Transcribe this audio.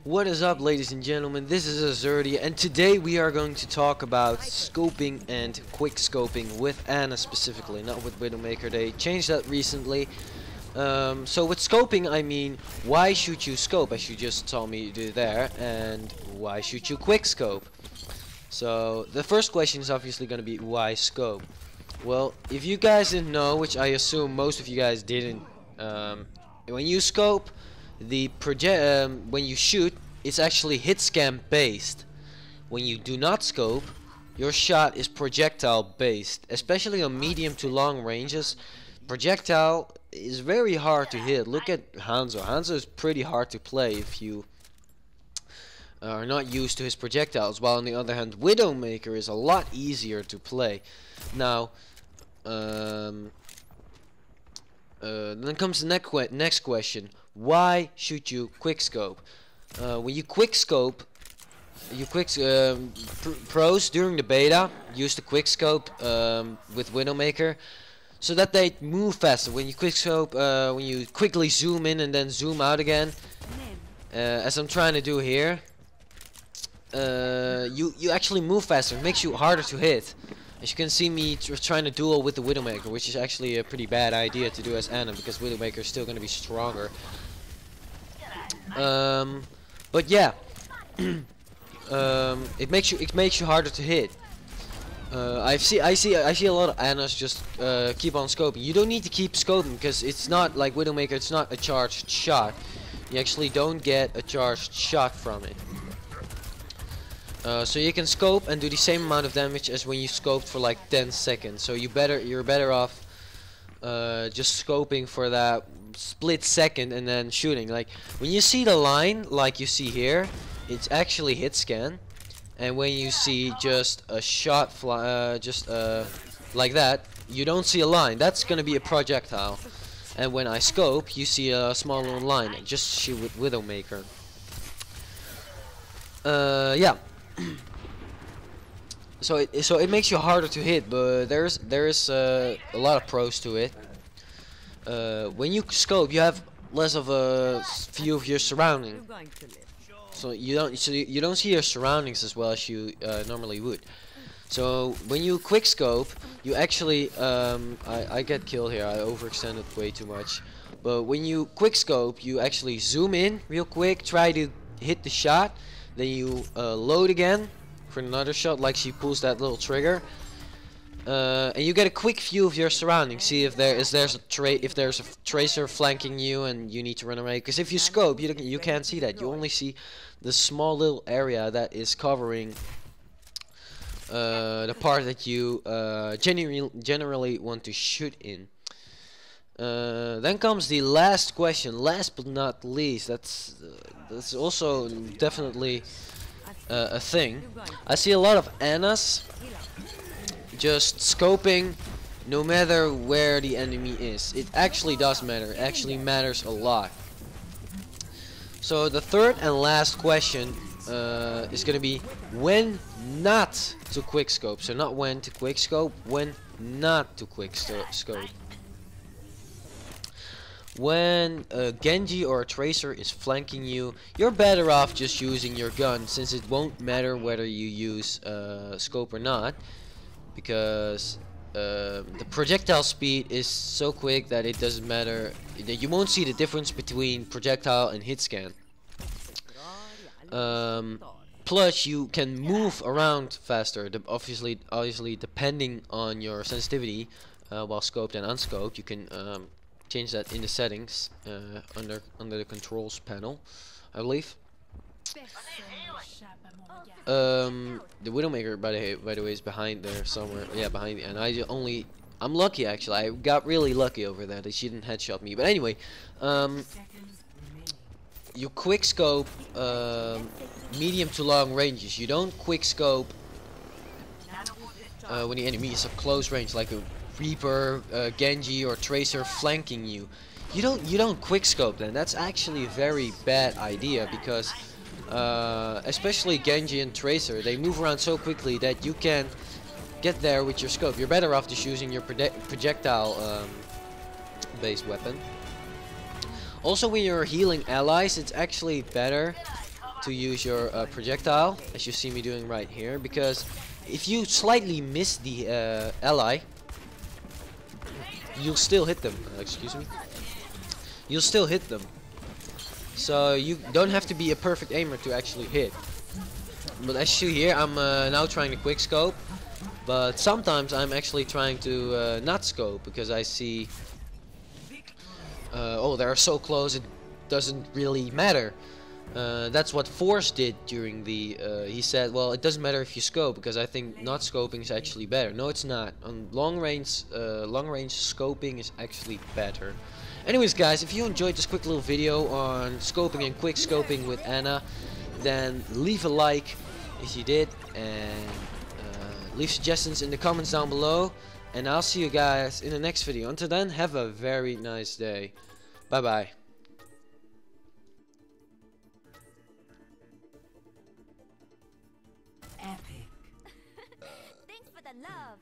What is up, ladies and gentlemen? This is Azurdi, and today we are going to talk about scoping and quick scoping with Ana specifically, not with Widowmaker. They changed that recently. So with scoping, I mean, why should you scope, as you just saw me do there, and why should you quick scope? So the first question is obviously going to be why scope. Well, if you guys didn't know, which I assume most of you guys didn't, when you scope, when you shoot, it's actually hit scan based. When you do not scope, your shot is projectile based. Especially on medium to long ranges, projectile is very hard to hit. Look at Hanzo. Hanzo is pretty hard to play if you are not used to his projectiles, while on the other hand, Widowmaker is a lot easier to play. Now, then comes the next question. Why should you quickscope? When you quickscope, pros during the beta use the quickscope with Widowmaker so that they move faster. When you quickscope, when you quickly zoom in and then zoom out again, as I'm trying to do here, you actually move faster. It makes you harder to hit. As you can see me trying to duel with the Widowmaker, which is actually a pretty bad idea to do as Ana, because Widowmaker is still going to be stronger. But yeah, it makes you harder to hit. I see a lot of Anas just keep on scoping. You don't need to keep scoping because it's not like Widowmaker. It's not a charged shot. You actually don't get a charged shot from it. So you can scope and do the same amount of damage as when you scoped for like 10 seconds. So you're better off just scoping for that split second and then shooting. Like when you see the line, like you see here, it's actually hit scan. And when you see just a shot fly, like that, you don't see a line. That's gonna be a projectile. And when I scope, you see a small little line. Just shoot with Widowmaker. Yeah. So it makes you harder to hit, but there is a lot of pros to it. When you scope, you have less of a view of your surrounding, so you don't see your surroundings as well as you normally would. So when you quick scope, you actually I get killed here. I overextended way too much. But when you quick scope, you actually zoom in real quick, try to hit the shot. Then you load again for another shot, like she pulls that little trigger, and you get a quick view of your surroundings. See if there's a tracer flanking you and you need to run away. Because if you scope, you can't see that. You only see the small little area that is covering the part that you generally want to shoot in. Then comes the last question, last but not least. That's also definitely a thing. I see a lot of Anas just scoping no matter where the enemy is. It actually does matter. It actually matters a lot. So the third and last question is going to be when not to quickscope. So not when to quickscope, when not to quickscope. When a Genji or a Tracer is flanking you, you're better off just using your gun, since it won't matter whether you use scope or not, because the projectile speed is so quick that it doesn't matter. You won't see the difference between projectile and hit scan. Plus, you can move around faster. Obviously, depending on your sensitivity, while scoped and unscoped, you can change that in the settings under the controls panel, I believe. The Widowmaker, by the way, is behind there somewhere. Yeah, behind. And I'm lucky actually. I got really lucky over that she didn't headshot me. But anyway, you quick scope medium to long ranges. You don't quick scope when the enemy is at close range, like a Reaper, Genji, or Tracer flanking you. You don't quick scope then. That's actually a very bad idea, because especially Genji and Tracer, they move around so quickly that you can get there with your scope. You're better off just using your projectile based weapon. Also, when you're healing allies, it's actually better to use your projectile, as you see me doing right here, because if you slightly miss the ally, you'll still hit them. Excuse me. You'll still hit them. So you don't have to be a perfect aimer to actually hit. But as you hear, I'm now trying to quick scope, but sometimes I'm actually trying to not scope because I see, oh, they're so close it doesn't really matter. That's what Force did during the, he said, well, it doesn't matter if you scope because I think not scoping is actually better. No, it's not. On long range scoping is actually better. Anyways, guys, if you enjoyed this quick little video on scoping and quick scoping with Ana, then leave a like if you did, and leave suggestions in the comments down below, and I'll see you guys in the next video. Until then, have a very nice day. Bye bye. Epic. Thanks for the love.